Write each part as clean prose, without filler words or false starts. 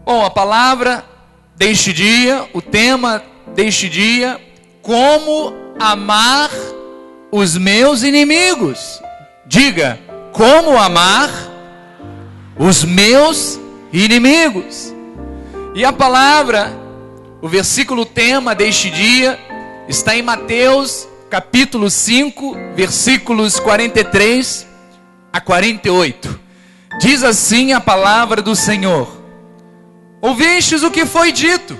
Bom, a palavra deste dia, o tema deste dia, como amar os meus inimigos. Diga, como amar os meus inimigos. E a palavra, o versículo tema deste dia, está em Mateus capítulo 5, versículos 43 a 48. Diz assim a palavra do Senhor: ouvistes o que foi dito: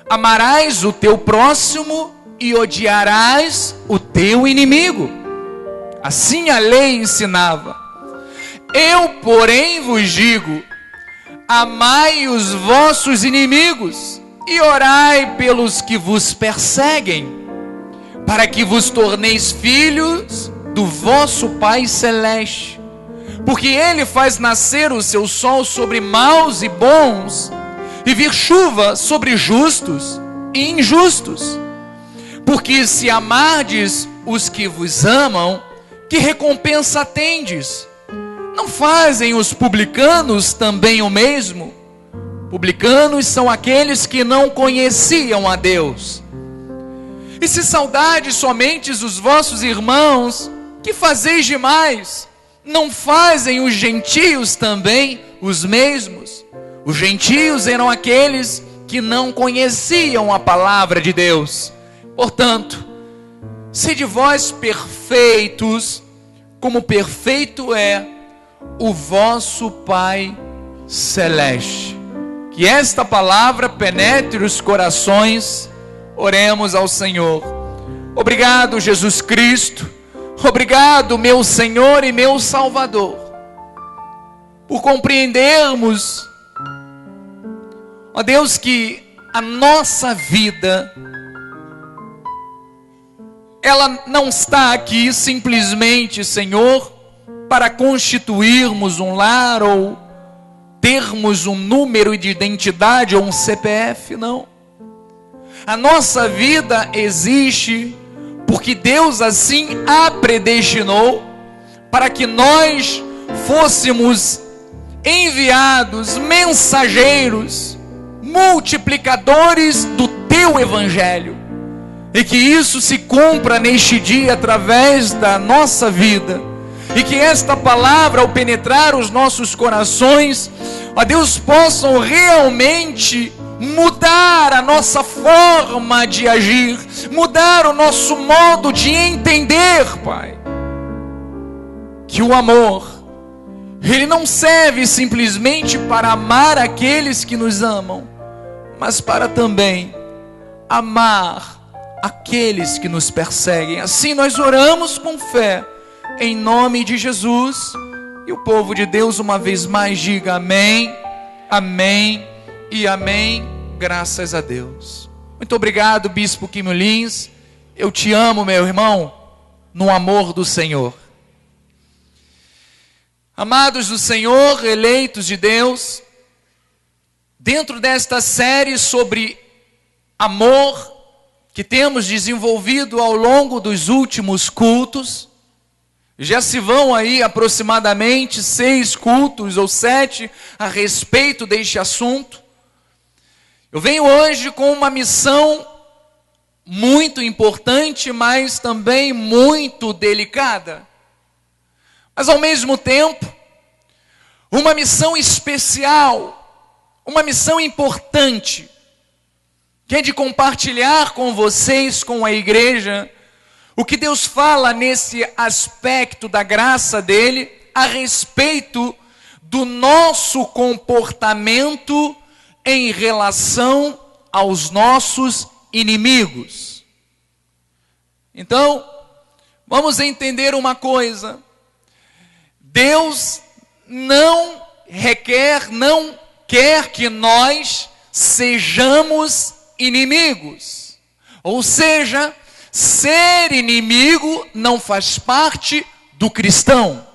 amarás o teu próximo e odiarás o teu inimigo. Assim a lei ensinava. Eu, porém, vos digo: amai os vossos inimigos e orai pelos que vos perseguem, para que vos torneis filhos do vosso Pai Celeste. Porque Ele faz nascer o seu sol sobre maus e bons, e vir chuva sobre justos e injustos. Porque se amardes os que vos amam, que recompensa tendes? Não fazem os publicanos também o mesmo? Publicanos são aqueles que não conheciam a Deus. E se saudades somente os vossos irmãos, que fazeis demais? Não fazem os gentios também os mesmos? Os gentios eram aqueles que não conheciam a palavra de Deus. Portanto, sede vós perfeitos, como perfeito é o vosso Pai Celeste. Que esta palavra penetre os corações. Oremos ao Senhor. Obrigado, Jesus Cristo. Obrigado, meu Senhor e meu Salvador, por compreendermos, ó Deus, que a nossa vida, ela não está aqui simplesmente, Senhor, para constituirmos um lar ou termos um número de identidade ou um CPF, não. A nossa vida existe porque Deus assim a predestinou para que nós fôssemos enviados, mensageiros, multiplicadores do teu evangelho, e que isso se cumpra neste dia através da nossa vida, e que esta palavra, ao penetrar os nossos corações, ó Deus, possam realmente mudar a nossa forma de agir, mudar o nosso modo de entender, Pai. Que o amor, ele não serve simplesmente para amar aqueles que nos amam, mas para também amar aqueles que nos perseguem. Assim nós oramos com fé, em nome de Jesus. E o povo de Deus uma vez mais diga amém, amém e amém. Graças a Deus. Muito obrigado, Bispo Quimio Lins. Eu te amo, meu irmão, no amor do Senhor. Amados do Senhor, eleitos de Deus, dentro desta série sobre amor que temos desenvolvido ao longo dos últimos cultos, já se vão aí aproximadamente 6 cultos ou 7 a respeito deste assunto. Eu venho hoje com uma missão muito importante, mas também muito delicada. Mas ao mesmo tempo, uma missão especial, uma missão importante, que é de compartilhar com vocês, com a igreja, o que Deus fala nesse aspecto da graça dele, a respeito do nosso comportamento em relação aos nossos inimigos. Então, vamos entender uma coisa: Deus não quer que nós sejamos inimigos. Ou seja, ser inimigo não faz parte do cristão.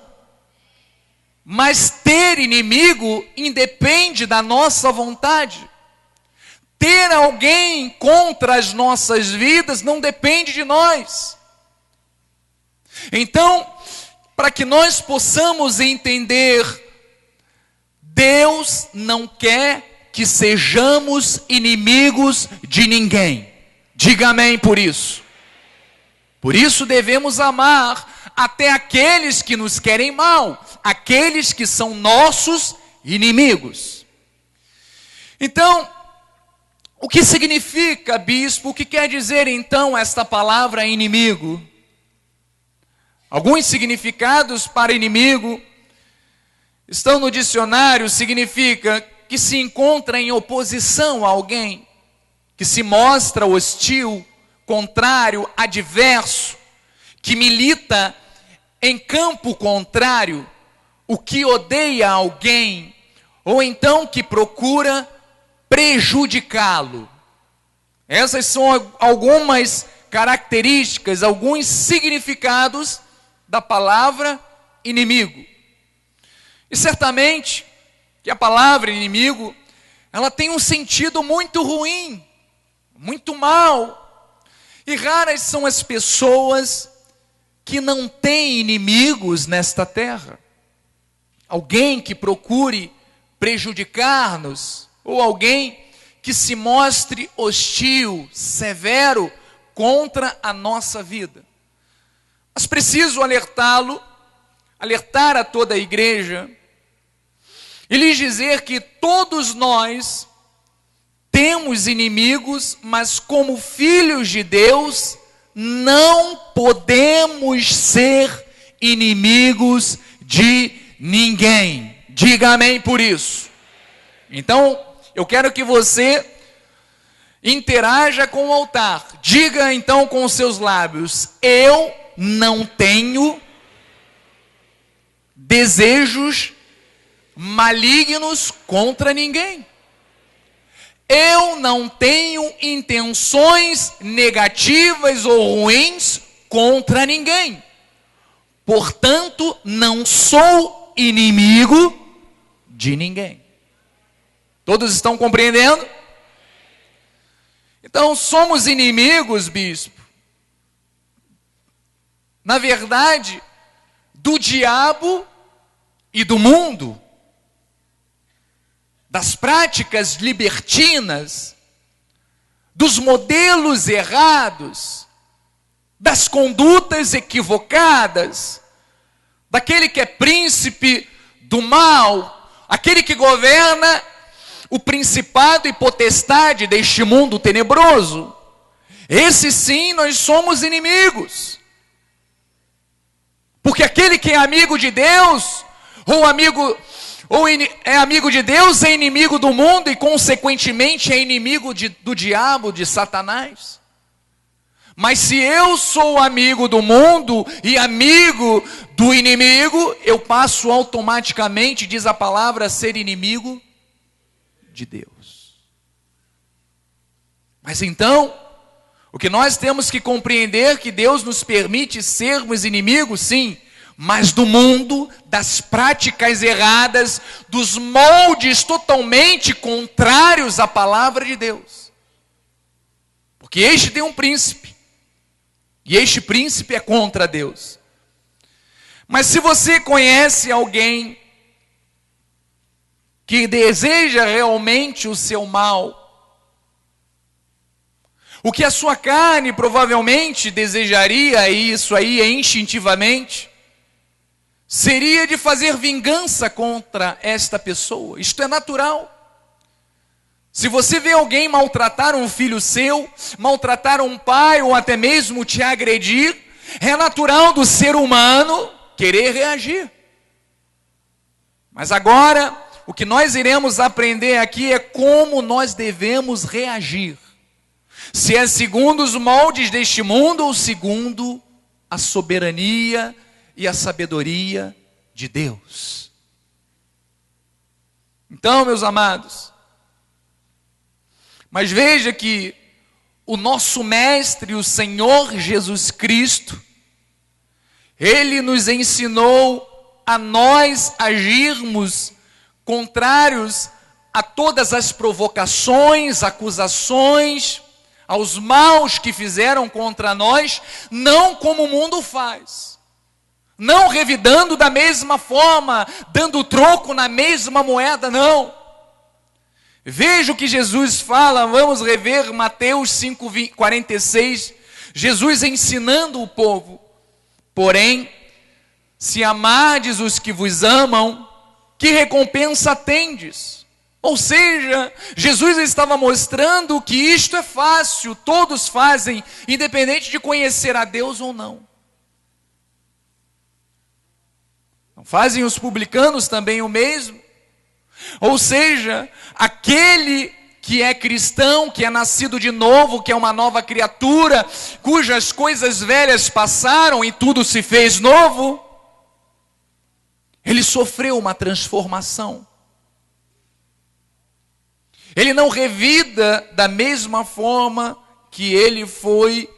Mas ter inimigo independe da nossa vontade. Ter alguém contra as nossas vidas não depende de nós. Então, para que nós possamos entender, Deus não quer que sejamos inimigos de ninguém. Diga amém por isso. Por isso devemos amar até aqueles que nos querem mal, aqueles que são nossos inimigos. Então, o que significa, bispo? O que quer dizer então esta palavra inimigo? Alguns significados para inimigo estão no dicionário. Significa que se encontra em oposição a alguém, que se mostra hostil, contrário, adverso, que milita em campo contrário, o que odeia alguém, ou então que procura prejudicá-lo. Essas são algumas características, alguns significados da palavra inimigo. E certamente que a palavra inimigo, ela tem um sentido muito ruim, muito mau. E raras são as pessoas que não têm inimigos nesta terra. Alguém que procure prejudicar-nos, ou alguém que se mostre hostil, severo contra a nossa vida. Mas preciso alertar a toda a igreja, e lhes dizer que todos nós temos inimigos, mas como filhos de Deus, não podemos ser inimigos de ninguém. Diga amém por isso. Então, eu quero que você interaja com o altar. Diga então com os seus lábios: eu não tenho desejos malignos contra ninguém. Eu não tenho intenções negativas ou ruins contra ninguém. Portanto, não sou inimigo de ninguém. Todos estão compreendendo? Então, somos inimigos, bispo, na verdade, do diabo e do mundo, das práticas libertinas, dos modelos errados, das condutas equivocadas, daquele que é príncipe do mal, aquele que governa o principado e potestade deste mundo tenebroso. Esse sim, nós somos inimigos. Porque aquele que é amigo de Deus, é amigo de Deus, é inimigo do mundo e consequentemente é inimigo do diabo, de Satanás. Mas se eu sou amigo do mundo e amigo do inimigo, eu passo automaticamente, diz a palavra, a ser inimigo de Deus. Mas então, o que nós temos que compreender, que Deus nos permite sermos inimigos, sim, mas do mundo, das práticas erradas, dos moldes totalmente contrários à palavra de Deus. Porque este tem um príncipe, e este príncipe é contra Deus. Mas se você conhece alguém que deseja realmente o seu mal, o que a sua carne provavelmente desejaria, e isso aí é instintivamente, seria de fazer vingança contra esta pessoa. Isto é natural. Se você vê alguém maltratar um filho seu, maltratar um pai, ou até mesmo te agredir, é natural do ser humano querer reagir. Mas agora, o que nós iremos aprender aqui é como nós devemos reagir. Se é segundo os moldes deste mundo ou segundo a soberania e a sabedoria de Deus. Então, meus amados, mas veja que o nosso Mestre, o Senhor Jesus Cristo, Ele nos ensinou a nós agirmos contrários a todas as provocações, acusações, aos maus que fizeram contra nós, não como o mundo faz. Não revidando da mesma forma, dando troco na mesma moeda, não. Veja o que Jesus fala, vamos rever Mateus 5:46, Jesus ensinando o povo. Porém, se amardes os que vos amam, que recompensa tendes? Ou seja, Jesus estava mostrando que isto é fácil, todos fazem, independente de conhecer a Deus ou não. Não fazem os publicanos também o mesmo? Ou seja, aquele que é cristão, que é nascido de novo, que é uma nova criatura, cujas coisas velhas passaram e tudo se fez novo, ele sofreu uma transformação. Ele não revida da mesma forma que ele foi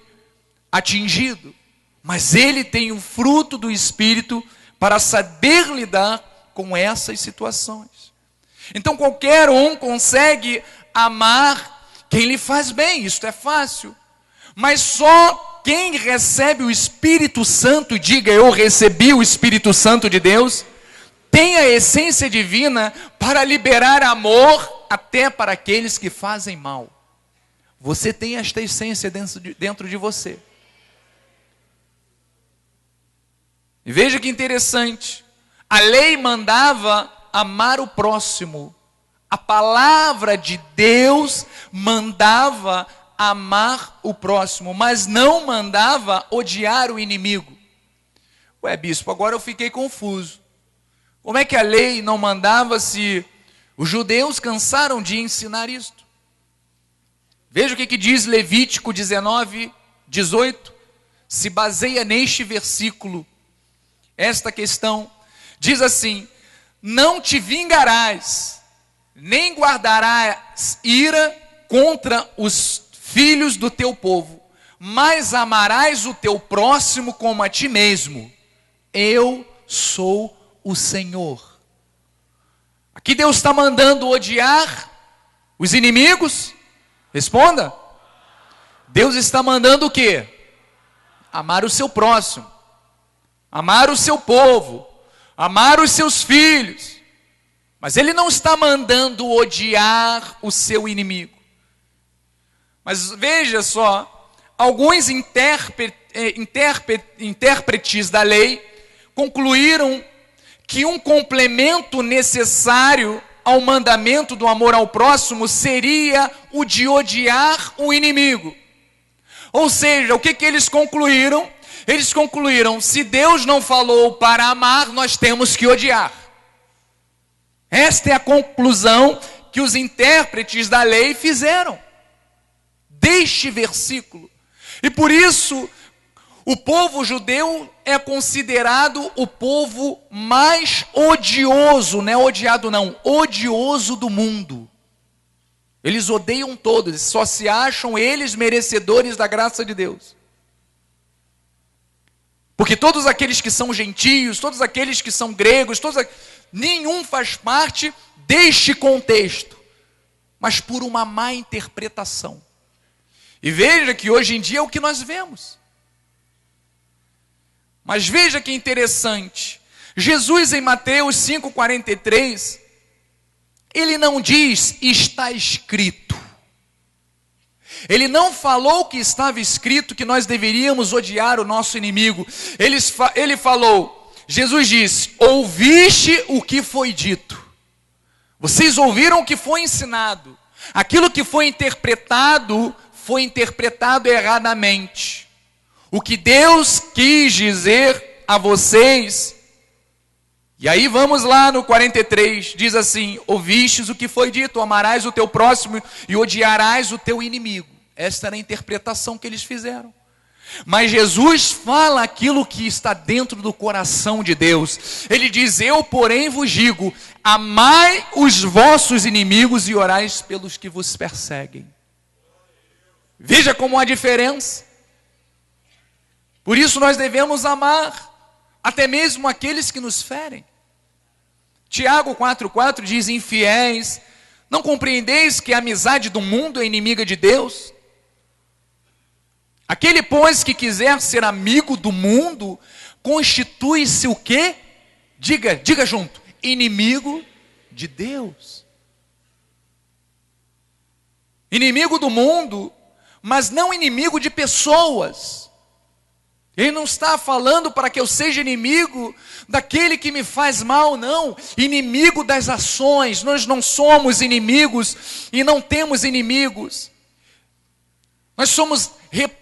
atingido, mas ele tem o fruto do Espírito para saber lidar com essas situações. Então qualquer um consegue amar quem lhe faz bem, isto é fácil. Mas só quem recebe o Espírito Santo, diga eu recebi o Espírito Santo de Deus, tem a essência divina para liberar amor até para aqueles que fazem mal. Você tem esta essência dentro de você. E veja que interessante, a lei mandava amar o próximo. A palavra de Deus mandava amar o próximo, mas não mandava odiar o inimigo. Ué, bispo, agora eu fiquei confuso. Como é que a lei não mandava se os judeus cansaram de ensinar isto? Veja o que diz Levítico 19:18. Se baseia neste versículo, esta questão. Diz assim: não te vingarás, nem guardarás ira contra os filhos do teu povo, mas amarás o teu próximo como a ti mesmo. Eu sou o Senhor. Aqui Deus está mandando odiar os inimigos? Responda. Deus está mandando o quê? Amar o seu próximo, amar o seu povo, amar os seus filhos. Mas Ele não está mandando odiar o seu inimigo. Mas veja só, alguns intérpretes da lei concluíram que um complemento necessário ao mandamento do amor ao próximo seria o de odiar o inimigo. Ou seja, o que eles concluíram? Eles concluíram, se Deus não falou para amar, nós temos que odiar. Esta é a conclusão que os intérpretes da lei fizeram deste versículo. E por isso, o povo judeu é considerado o povo mais odioso, não é odiado não, odioso do mundo. Eles odeiam todos, só se acham eles merecedores da graça de Deus. Porque todos aqueles que são gentios, todos aqueles que são gregos, nenhum faz parte deste contexto, mas por uma má interpretação. E veja que hoje em dia é o que nós vemos. Mas veja que interessante, Jesus em Mateus 5,43, ele não diz, está escrito. Ele não falou que estava escrito que nós deveríamos odiar o nosso inimigo. Ele falou, Jesus disse, ouviste o que foi dito. Vocês ouviram o que foi ensinado. Aquilo que foi interpretado erradamente. O que Deus quis dizer a vocês. E aí vamos lá no 43, diz assim, ouvistes o que foi dito, amarás o teu próximo e odiarás o teu inimigo. Esta era a interpretação que eles fizeram. Mas Jesus fala aquilo que está dentro do coração de Deus. Ele diz, eu porém vos digo, amai os vossos inimigos e orais pelos que vos perseguem. Veja como há diferença. Por isso nós devemos amar até mesmo aqueles que nos ferem. Tiago 4,4 diz, infiéis, não compreendeis que a amizade do mundo é inimiga de Deus? Aquele, pois, que quiser ser amigo do mundo, constitui-se o quê? Diga junto, inimigo de Deus. inimigo do mundo, mas não inimigo de pessoas. Ele não está falando para que eu seja inimigo daquele que me faz mal, não. Inimigo das ações. Nós não somos inimigos e não temos inimigos.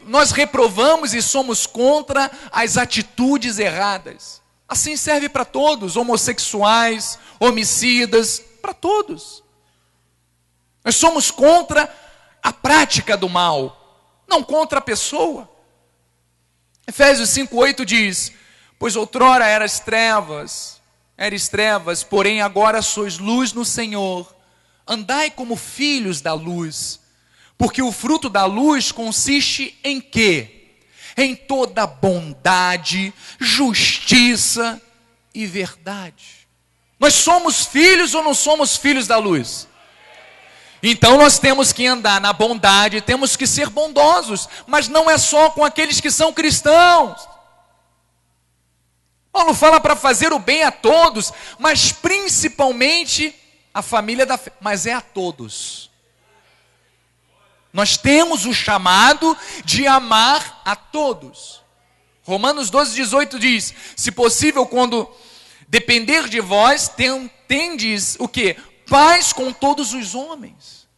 Nós reprovamos e somos contra as atitudes erradas. Assim serve para todos, homossexuais, homicidas, para todos. Nós somos contra a prática do mal, não contra a pessoa. Efésios 5:8 diz: pois outrora erais trevas, porém agora sois luz no Senhor. Andai como filhos da luz, porque o fruto da luz consiste em quê? Em toda bondade, justiça e verdade. Nós somos filhos ou não somos filhos da luz? Então nós temos que andar na bondade, temos que ser bondosos, mas não é só com aqueles que são cristãos. Paulo fala para fazer o bem a todos, mas principalmente a família da fé, mas é a todos. Nós temos o chamado de amar a todos. Romanos 12:18 diz: se possível, quando depender de vós, tendes o quê? Paz com todos os homens.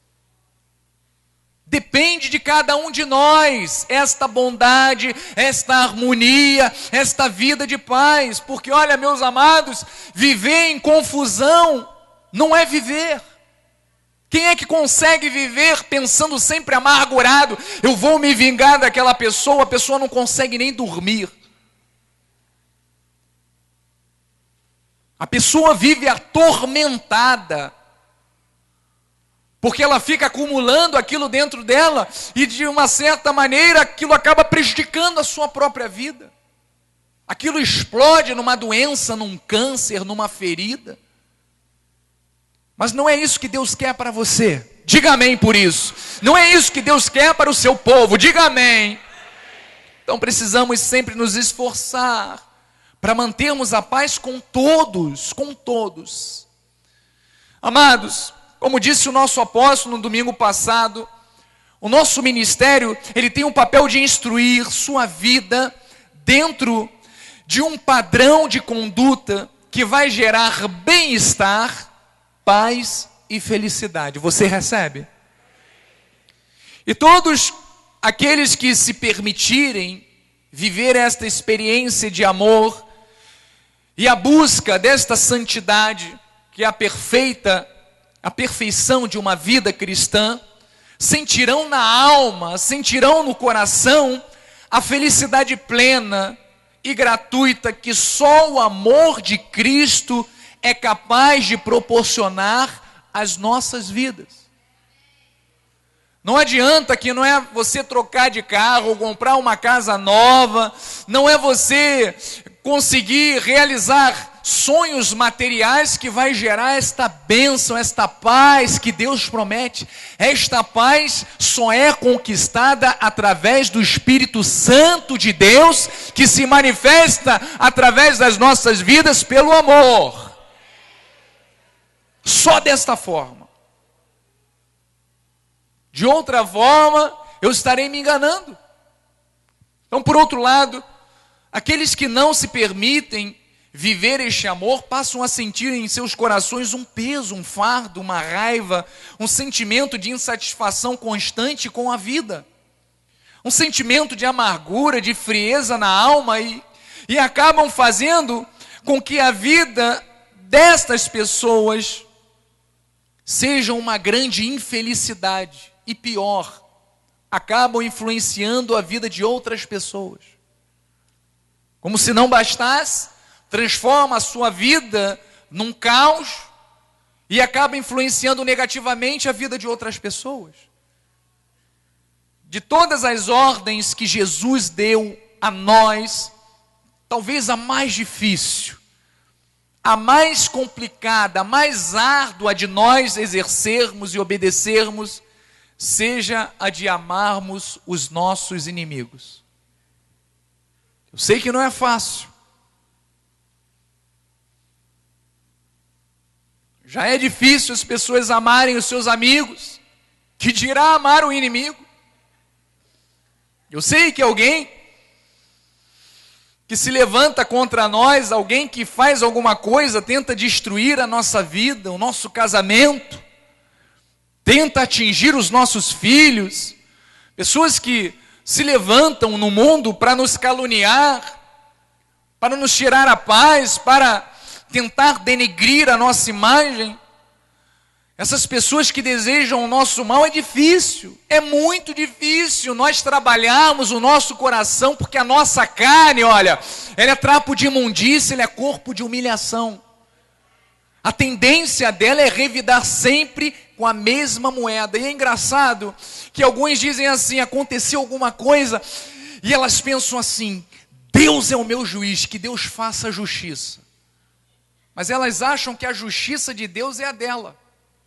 Depende de cada um de nós esta bondade, esta harmonia, esta vida de paz. Porque olha, meus amados, viver em confusão não é viver. Quem é que consegue viver pensando sempre amargurado? Eu vou me vingar daquela pessoa, a pessoa não consegue nem dormir. A pessoa vive atormentada, porque ela fica acumulando aquilo dentro dela, e de uma certa maneira aquilo acaba prejudicando a sua própria vida. Aquilo explode numa doença, num câncer, numa ferida. Mas não é isso que Deus quer para você. Diga amém por isso. Não é isso que Deus quer para o seu povo. Diga amém. Então precisamos sempre nos esforçar para mantermos a paz com todos, com todos. Amados, como disse o nosso apóstolo no domingo passado, o nosso ministério, ele tem o papel de instruir sua vida dentro de um padrão de conduta que vai gerar bem-estar, paz e felicidade. Você recebe? E todos aqueles que se permitirem viver esta experiência de amor e a busca desta santidade, que é a perfeição de uma vida cristã, sentirão na alma, sentirão no coração a felicidade plena e gratuita que só o amor de Cristo é capaz de proporcionar às nossas vidas. Não adianta que não é você trocar de carro, ou comprar uma casa nova, não é você conseguir realizar sonhos materiais que vai gerar esta bênção, esta paz que Deus promete. Esta paz só é conquistada através do Espírito Santo de Deus, que se manifesta através das nossas vidas pelo amor. Só desta forma. De outra forma, eu estarei me enganando. Então, por outro lado, aqueles que não se permitem viver este amor passam a sentir em seus corações um peso, um fardo, uma raiva, um sentimento de insatisfação constante com a vida, um sentimento de amargura, de frieza na alma, e acabam fazendo com que a vida destas pessoas seja uma grande infelicidade. E pior, acabam influenciando a vida de outras pessoas. Como se não bastasse, transforma a sua vida num caos e acaba influenciando negativamente a vida de outras pessoas. De todas as ordens que Jesus deu a nós, talvez a mais difícil, a mais complicada, a mais árdua de nós exercermos e obedecermos, seja a de amarmos os nossos inimigos. Eu sei que não é fácil. Já é difícil as pessoas amarem os seus amigos. Que dirá amar o inimigo? Eu sei que alguém que se levanta contra nós, alguém que faz alguma coisa, tenta destruir a nossa vida, o nosso casamento, tenta atingir os nossos filhos, pessoas que se levantam no mundo para nos caluniar, para nos tirar a paz, para tentar denegrir a nossa imagem. Essas pessoas que desejam o nosso mal, é difícil, é muito difícil nós trabalharmos o nosso coração, porque a nossa carne, olha, ela é trapo de imundícia, ela é corpo de humilhação. A tendência dela é revidar sempre com a mesma moeda. E é engraçado que alguns dizem assim, aconteceu alguma coisa, e elas pensam assim, Deus é o meu juiz, que Deus faça a justiça. Mas elas acham que a justiça de Deus é a dela.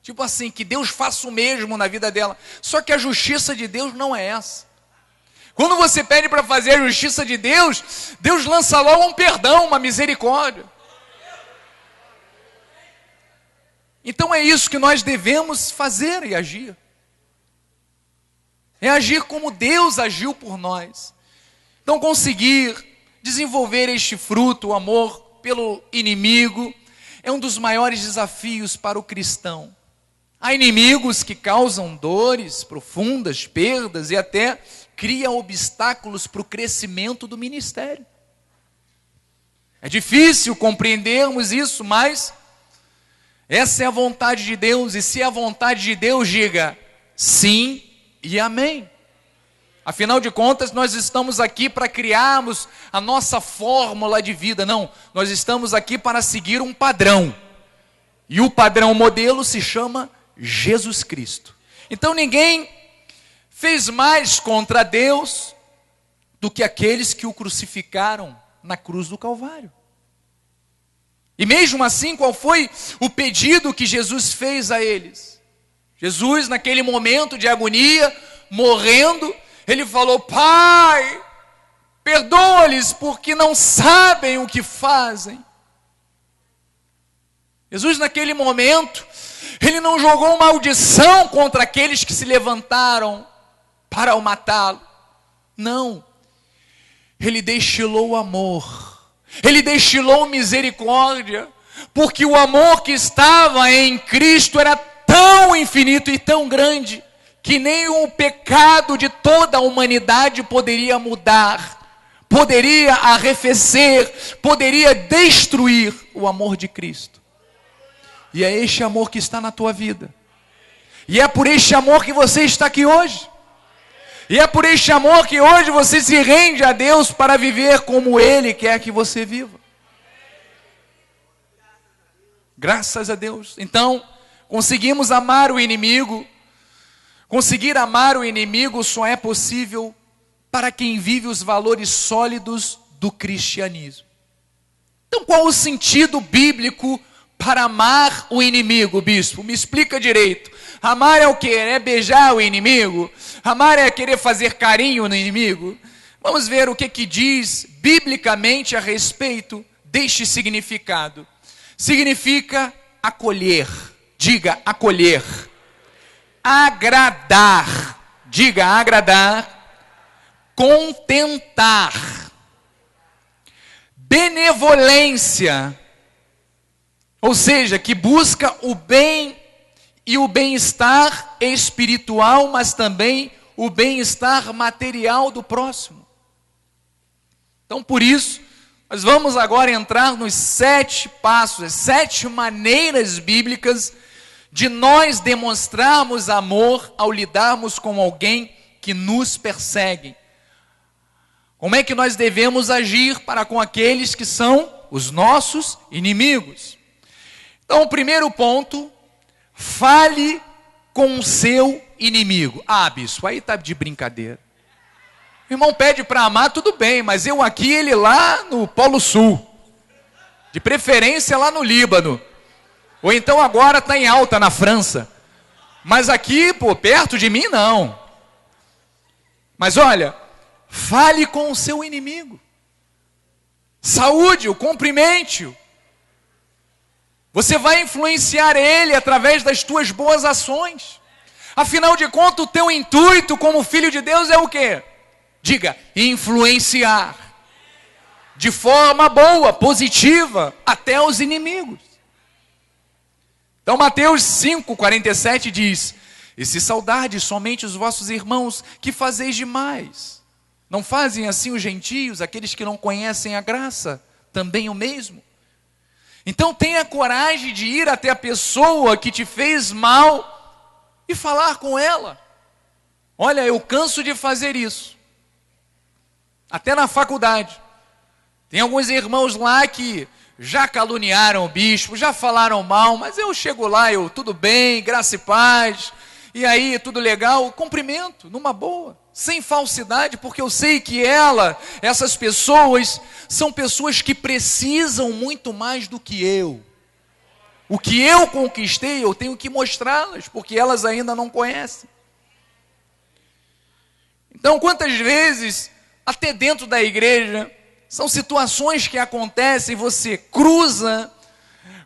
Tipo assim, que Deus faça o mesmo na vida dela. Só que a justiça de Deus não é essa. Quando você pede para fazer a justiça de Deus, Deus lança logo um perdão, uma misericórdia. Então é isso que nós devemos fazer e agir. É agir como Deus agiu por nós. Então conseguir desenvolver este fruto, o amor pelo inimigo, é um dos maiores desafios para o cristão. Há inimigos que causam dores profundas, perdas e até criam obstáculos para o crescimento do ministério. É difícil compreendermos isso, mas essa é a vontade de Deus. E se é a vontade de Deus, diga sim e amém. Afinal de contas, nós estamos aqui para criarmos a nossa fórmula de vida. Não, nós estamos aqui para seguir um padrão. E o padrão modelo se chama Jesus Cristo. Então ninguém fez mais contra Deus do que aqueles que o crucificaram na cruz do Calvário. E mesmo assim, qual foi o pedido que Jesus fez a eles? Jesus, naquele momento de agonia, morrendo, ele falou, Pai, perdoa-lhes porque não sabem o que fazem. Jesus naquele momento, ele não jogou maldição contra aqueles que se levantaram para o matá-lo. Não. Ele destilou o amor. Ele destilou misericórdia. Porque o amor que estava em Cristo era tão infinito e tão grande, que nem o pecado de toda a humanidade poderia mudar, poderia arrefecer, poderia destruir o amor de Cristo. E é este amor que está na tua vida. E é por este amor que você está aqui hoje. E é por este amor que hoje você se rende a Deus para viver como Ele quer que você viva. Graças a Deus. Então, conseguimos amar o inimigo. Conseguir amar o inimigo só é possível para quem vive os valores sólidos do cristianismo. Então, qual o sentido bíblico para amar o inimigo, bispo? Me explica direito. Amar é o quê? É beijar o inimigo? Amar é querer fazer carinho no inimigo? Vamos ver o que diz biblicamente a respeito deste significado. Significa acolher. Diga acolher. Agradar. Diga agradar. Contentar. Benevolência. Ou seja, que busca o bem e o bem-estar espiritual, mas também o bem-estar material do próximo. Então, por isso, nós vamos agora entrar nos 7 passos, as 7 maneiras bíblicas de nós demonstrarmos amor ao lidarmos com alguém que nos persegue. Como é que nós devemos agir para com aqueles que são os nossos inimigos? Então, o primeiro ponto, fale com o seu inimigo. Ah, bispo, aí tá de brincadeira. O irmão pede para amar, tudo bem, mas eu aqui, ele lá no Polo Sul. De preferência lá no Líbano. Ou então agora está em alta na França. Mas aqui, pô, perto de mim, não. Mas olha, fale com o seu inimigo. Saúde-o, cumprimente-o. Você vai influenciar ele através das tuas boas ações. Afinal de contas, o teu intuito como filho de Deus é o quê? Diga, influenciar de forma boa, positiva, até os inimigos. Então Mateus 5:47 diz: e se saudardes somente os vossos irmãos, que fazeis demais? Não fazem assim os gentios, aqueles que não conhecem a graça, também o mesmo? Então tenha coragem de ir até a pessoa que te fez mal e falar com ela. Olha, eu canso de fazer isso. Até na faculdade. Tem alguns irmãos lá que já caluniaram o bispo, já falaram mal, mas eu chego lá, tudo bem, graça e paz, e aí tudo legal, cumprimento, numa boa, sem falsidade, porque eu sei que essas pessoas, são pessoas que precisam muito mais do que eu. O que eu conquistei, eu tenho que mostrá-las, porque elas ainda não conhecem. Então, quantas vezes, até dentro da igreja, são situações que acontecem, você cruza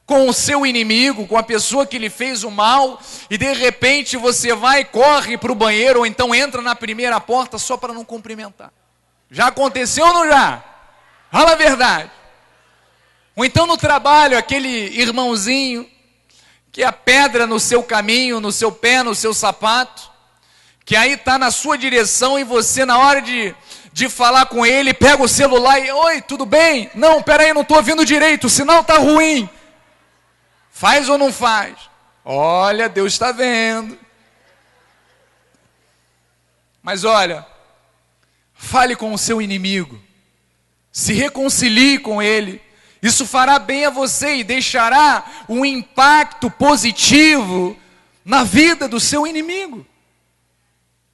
com o seu inimigo, com a pessoa que lhe fez o mal, e de repente você vai, corre para o banheiro, ou então entra na primeira porta só para não cumprimentar. Já aconteceu ou não já? Fala a verdade. Ou então no trabalho, aquele irmãozinho, que é a pedra no seu caminho, no seu pé, no seu sapato, que aí está na sua direção e você, na hora de falar com ele, pega o celular e: oi, tudo bem? Não, peraí, não estou ouvindo direito, o sinal está ruim. Faz ou não faz? Olha, Deus está vendo. Mas olha, fale com o seu inimigo, se reconcilie com ele, isso fará bem a você e deixará um impacto positivo na vida do seu inimigo.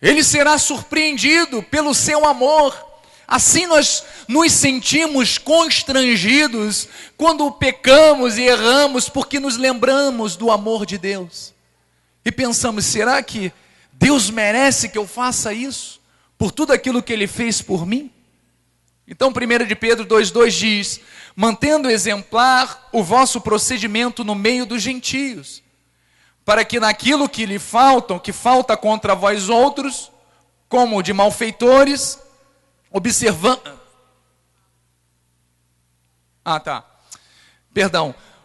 Ele será surpreendido pelo seu amor. Assim nós nos sentimos constrangidos quando pecamos e erramos, porque nos lembramos do amor de Deus. E pensamos, será que Deus merece que eu faça isso? Por tudo aquilo que Ele fez por mim? Então 1 de Pedro 2,2 diz: mantendo exemplar o vosso procedimento no meio dos gentios, para que naquilo que lhe faltam, que falta contra vós outros, como de malfeitores,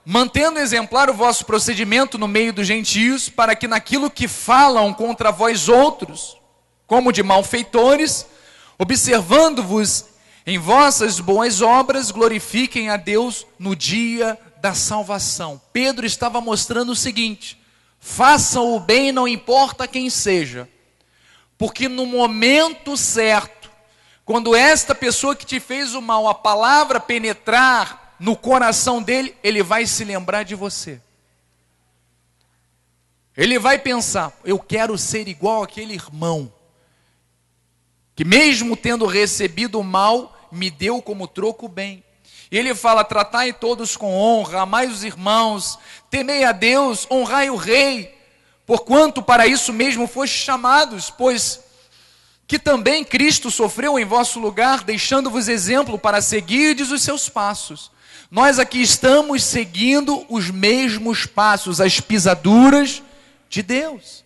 mantendo exemplar o vosso procedimento no meio dos gentios, para que naquilo que falam contra vós outros, como de malfeitores, observando-vos em vossas boas obras, glorifiquem a Deus no dia da salvação. Pedro estava mostrando o seguinte: façam o bem, não importa quem seja, porque no momento certo, quando esta pessoa que te fez o mal, a palavra penetrar no coração dele, ele vai se lembrar de você. Ele vai pensar: eu quero ser igual àquele irmão, que mesmo tendo recebido o mal, me deu como troco o bem. E ele fala: tratai todos com honra, amai os irmãos, temei a Deus, honrai o rei, porquanto para isso mesmo fostes chamados, pois que também Cristo sofreu em vosso lugar, deixando-vos exemplo para seguirdes os seus passos. Nós aqui estamos seguindo os mesmos passos, as pisaduras de Deus.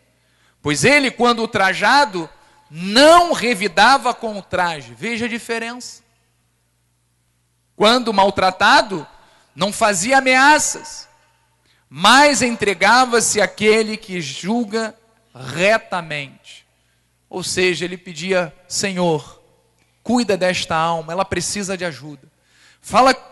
Pois ele, quando trajado, não revidava com o traje. Veja a diferença. Quando maltratado, não fazia ameaças, mas entregava-se àquele que julga retamente. Ou seja, ele pedia: Senhor, cuida desta alma, ela precisa de ajuda.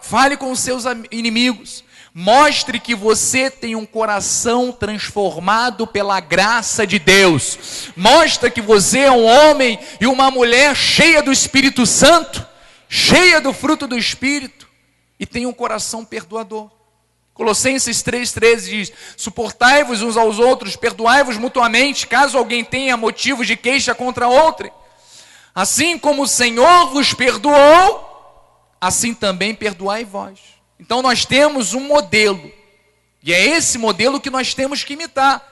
Fale com os seus inimigos, mostre que você tem um coração transformado pela graça de Deus. Mostre que você é um homem e uma mulher cheia do Espírito Santo, cheia do fruto do Espírito, e tem um coração perdoador. Colossenses 3,13 diz: suportai-vos uns aos outros, perdoai-vos mutuamente, caso alguém tenha motivos de queixa contra outrem. Assim como o Senhor vos perdoou, assim também perdoai vós. Então nós temos um modelo, e é esse modelo que nós temos que imitar,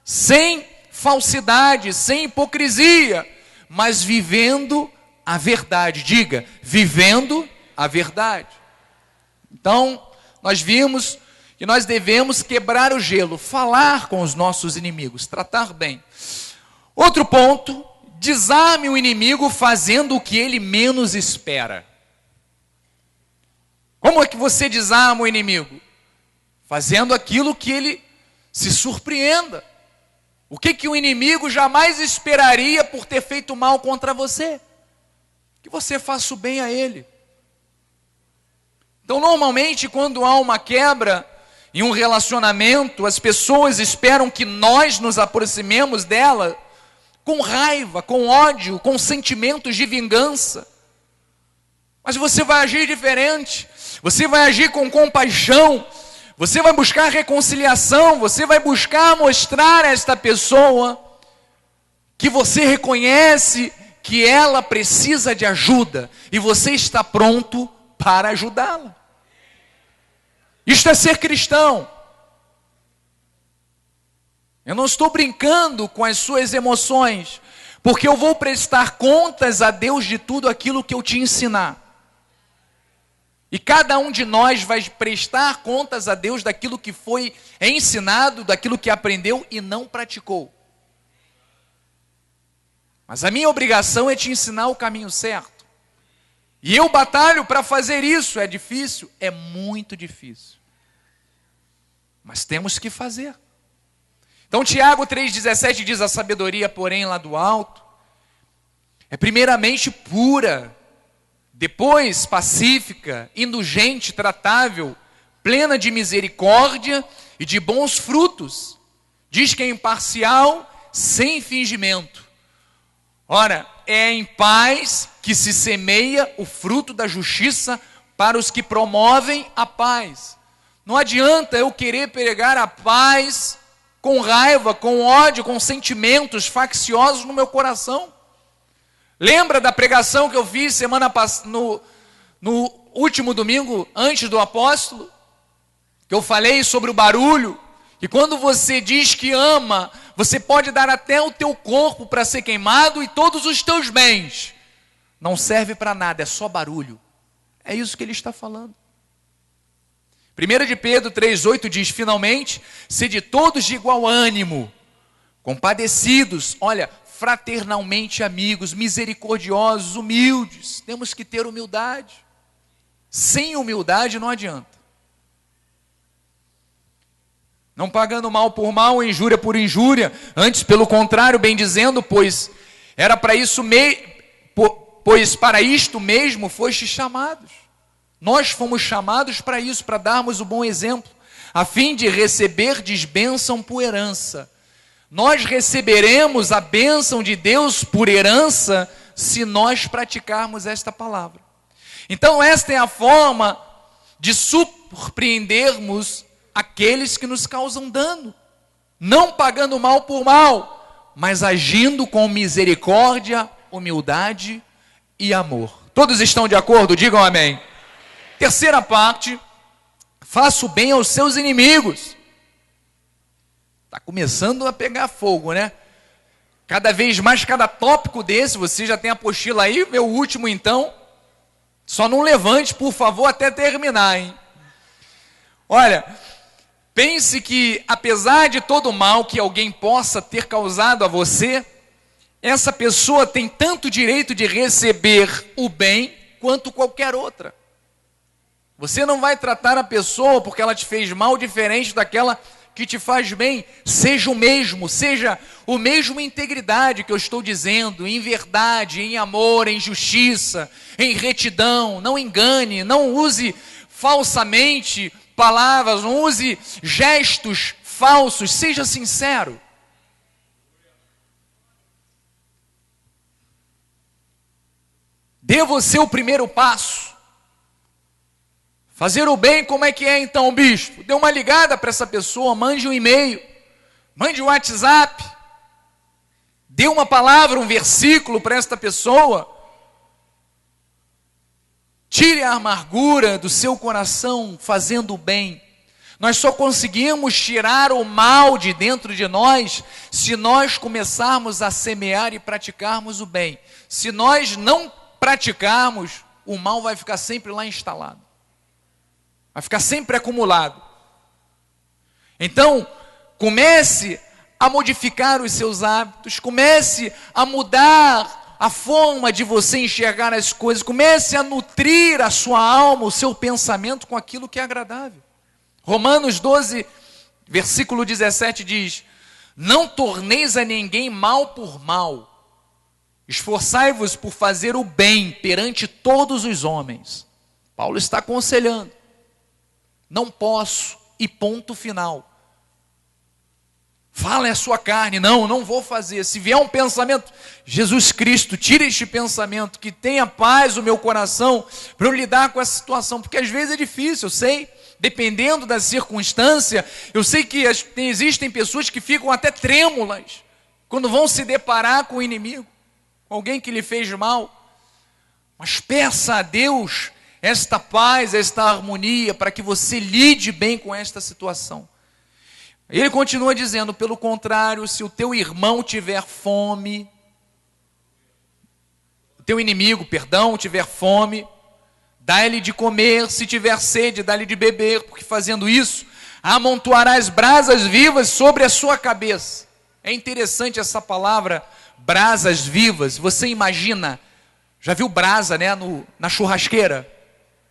sem falsidade, sem hipocrisia, mas vivendo a verdade. Diga, vivendo a verdade. Então, nós vimos que nós devemos quebrar o gelo, falar com os nossos inimigos, tratar bem. Outro ponto, desarme o inimigo fazendo o que ele menos espera. Como é que você desarma o inimigo? Fazendo aquilo que ele se surpreenda. O que o inimigo jamais esperaria por ter feito mal contra você? Que você faça o bem a ele. Então, normalmente, quando há uma quebra em um relacionamento, as pessoas esperam que nós nos aproximemos dela com raiva, com ódio, com sentimentos de vingança. Mas você vai agir diferente, você vai agir com compaixão, você vai buscar reconciliação, você vai buscar mostrar a esta pessoa que você reconhece que ela precisa de ajuda e você está pronto para ajudá-la. Isto é ser cristão. Eu não estou brincando com as suas emoções, porque eu vou prestar contas a Deus de tudo aquilo que eu te ensinar. E cada um de nós vai prestar contas a Deus daquilo que foi ensinado, daquilo que aprendeu e não praticou. Mas a minha obrigação é te ensinar o caminho certo. E eu batalho para fazer isso. É difícil? É muito difícil. Mas temos que fazer. Então Tiago 3,17 diz: a sabedoria, porém, lá do alto, é primeiramente pura, depois pacífica, indulgente, tratável, plena de misericórdia e de bons frutos. Diz que é imparcial, sem fingimento. Ora, é em paz que se semeia o fruto da justiça para os que promovem a paz. Não adianta eu querer pregar a paz com raiva, com ódio, com sentimentos facciosos no meu coração. Lembra da pregação que eu fiz semana passada, no último domingo, antes do apóstolo? Que eu falei sobre o barulho, que quando você diz que ama, você pode dar até o teu corpo para ser queimado e todos os teus bens. Não serve para nada, é só barulho. É isso que ele está falando. 1 de Pedro 3,8 diz: finalmente, sede todos de igual ânimo, compadecidos, olha, fraternalmente amigos, misericordiosos, humildes. Temos que ter humildade. Sem humildade não adianta. Não pagando mal por mal, injúria por injúria, antes pelo contrário, bem dizendo, pois para isto mesmo fostes chamados. Nós fomos chamados para isso, para darmos o bom exemplo, a fim de receberdes bênção por herança. Nós receberemos a bênção de Deus por herança se nós praticarmos esta palavra. Então esta é a forma de surpreendermos aqueles que nos causam dano, não pagando mal por mal, mas agindo com misericórdia, humildade e amor. Todos estão de acordo? Digam amém. Terceira parte, faça o bem aos seus inimigos. Está começando a pegar fogo, né? Cada vez mais, cada tópico desse, você já tem a apostila aí, meu último então. Só não levante, por favor, até terminar, hein? Olha, pense que apesar de todo o mal que alguém possa ter causado a você, essa pessoa tem tanto direito de receber o bem quanto qualquer outra. Você não vai tratar a pessoa porque ela te fez mal diferente daquela que te faz bem. Seja o mesmo em integridade que eu estou dizendo, em verdade, em amor, em justiça, em retidão. Não engane, não use falsamente palavras, não use gestos falsos, seja sincero. Dê você o primeiro passo. Fazer o bem, como é que é então, bispo? Dê uma ligada para essa pessoa, mande um e-mail, mande um WhatsApp, dê uma palavra, um versículo para esta pessoa. Tire a amargura do seu coração fazendo o bem. Nós só conseguimos tirar o mal de dentro de nós se nós começarmos a semear e praticarmos o bem. Se nós não praticarmos, o mal vai ficar sempre lá instalado. Vai ficar sempre acumulado. Então, comece a modificar os seus hábitos, comece a mudar a forma de você enxergar as coisas, comece a nutrir a sua alma, o seu pensamento com aquilo que é agradável. Romanos 12, versículo 17 diz: não torneis a ninguém mal por mal, esforçai-vos por fazer o bem perante todos os homens. Paulo está aconselhando, não posso, e ponto final. Fala a sua carne, não vou fazer. Se vier um pensamento, Jesus Cristo, tira este pensamento, que tenha paz no meu coração, para eu lidar com essa situação, porque às vezes é difícil, eu sei, dependendo da circunstância, eu sei que existem pessoas que ficam até trêmulas, quando vão se deparar com o inimigo, com alguém que lhe fez mal, mas peça a Deus esta paz, esta harmonia, para que você lide bem com esta situação. Ele continua dizendo, pelo contrário, se o teu irmão tiver fome, o teu inimigo, perdão, tiver fome, dá-lhe de comer, se tiver sede, dá-lhe de beber, porque fazendo isso, amontoarás brasas vivas sobre a sua cabeça. É interessante essa palavra, brasas vivas. Você imagina, já viu brasa, né, na churrasqueira?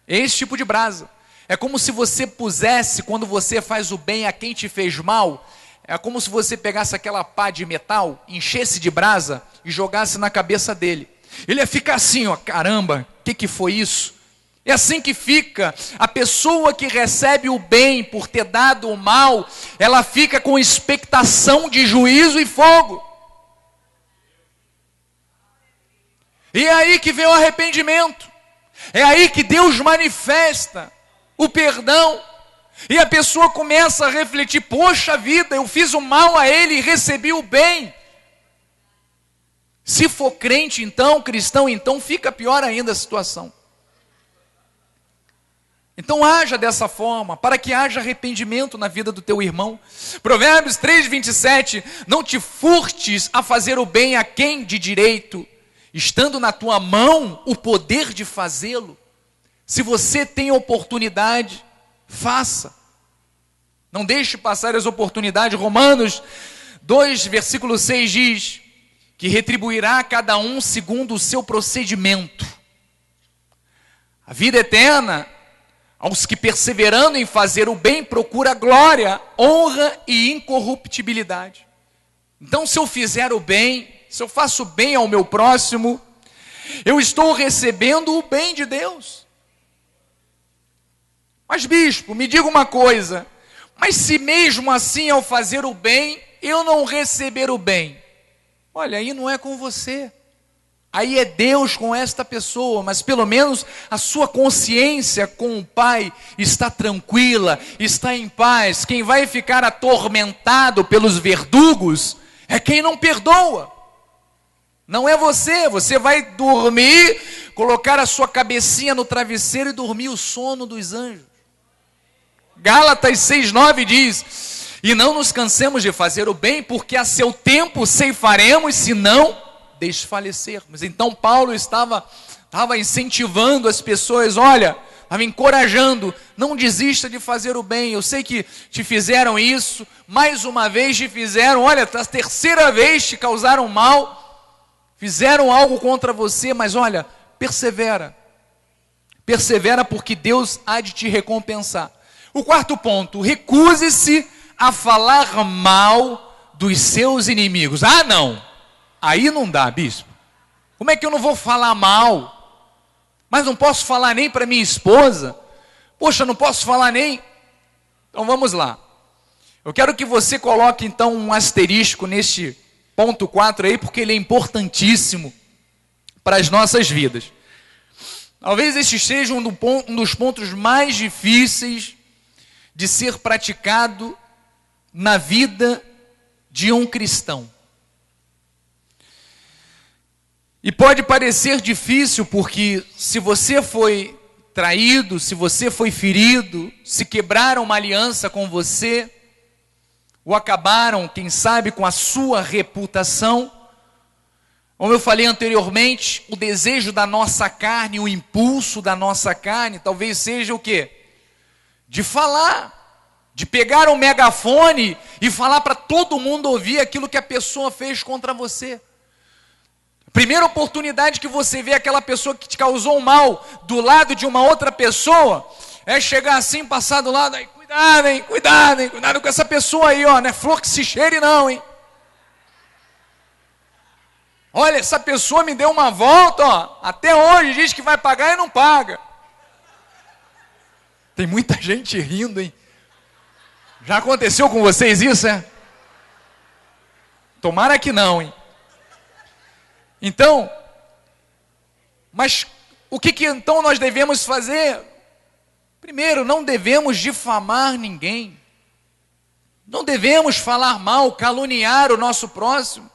É esse tipo de brasa. É como se você pusesse, quando você faz o bem a quem te fez mal, é como se você pegasse aquela pá de metal, enchesse de brasa e jogasse na cabeça dele. Ele ia ficar assim, ó, caramba, o que foi isso? É assim que fica. A pessoa que recebe o bem por ter dado o mal, ela fica com expectação de juízo e fogo. E é aí que vem o arrependimento. É aí que Deus manifesta o perdão, e a pessoa começa a refletir, poxa vida, eu fiz o mal a ele e recebi o bem. Se for crente então, cristão então, fica pior ainda a situação. Então haja dessa forma, para que haja arrependimento na vida do teu irmão. Provérbios 3:27, não te furtes a fazer o bem a quem de direito, estando na tua mão o poder de fazê-lo. Se você tem oportunidade, faça. Não deixe passar as oportunidades. Romanos 2, versículo 6 diz que retribuirá a cada um segundo o seu procedimento. A vida eterna, aos que perseverando em fazer o bem, procura glória, honra e incorruptibilidade. Então, se eu fizer o bem, se eu faço bem ao meu próximo, eu estou recebendo o bem de Deus. Mas bispo, me diga uma coisa, mas se mesmo assim ao fazer o bem, eu não receber o bem, olha, aí não é com você, aí é Deus com esta pessoa, mas pelo menos a sua consciência com o Pai está tranquila, está em paz. Quem vai ficar atormentado pelos verdugos é quem não perdoa. Não é você, você vai dormir, colocar a sua cabecinha no travesseiro e dormir o sono dos anjos. Gálatas 6:9 diz, e não nos cansemos de fazer o bem, porque a seu tempo ceifaremos, se não desfalecermos. Então Paulo estava incentivando as pessoas, olha, estava encorajando, não desista de fazer o bem. Eu sei que te fizeram isso, mais uma vez te fizeram, olha, a terceira vez te causaram mal, fizeram algo contra você, mas olha, persevera, porque Deus há de te recompensar. O quarto ponto, recuse-se a falar mal dos seus inimigos. Ah, não, aí não dá, bispo. Como é que eu não vou falar mal? Mas não posso falar nem para minha esposa? Poxa, não posso falar nem... Então vamos lá. Eu quero que você coloque então um asterisco neste ponto 4 aí, porque ele é importantíssimo para as nossas vidas. Talvez este seja um dos pontos mais difíceis de ser praticado na vida de um cristão. E pode parecer difícil, porque se você foi traído, se você foi ferido, se quebraram uma aliança com você, ou acabaram, quem sabe, com a sua reputação, como eu falei anteriormente, o desejo da nossa carne, o impulso da nossa carne, talvez seja o quê? De falar, de pegar o megafone e falar para todo mundo ouvir aquilo que a pessoa fez contra você. Primeira oportunidade que você vê aquela pessoa que te causou um mal do lado de uma outra pessoa, é chegar assim, passar do lado, aí, cuidado, hein, cuidado, hein, cuidado com essa pessoa aí, ó, não é flor que se cheire não, hein. Olha, essa pessoa me deu uma volta, ó, até hoje diz que vai pagar e não paga. Tem muita gente rindo, hein. Já aconteceu com vocês isso, é? Tomara que não, hein. Então, mas o que então nós devemos fazer? Primeiro, não devemos difamar ninguém. Não devemos falar mal, caluniar o nosso próximo.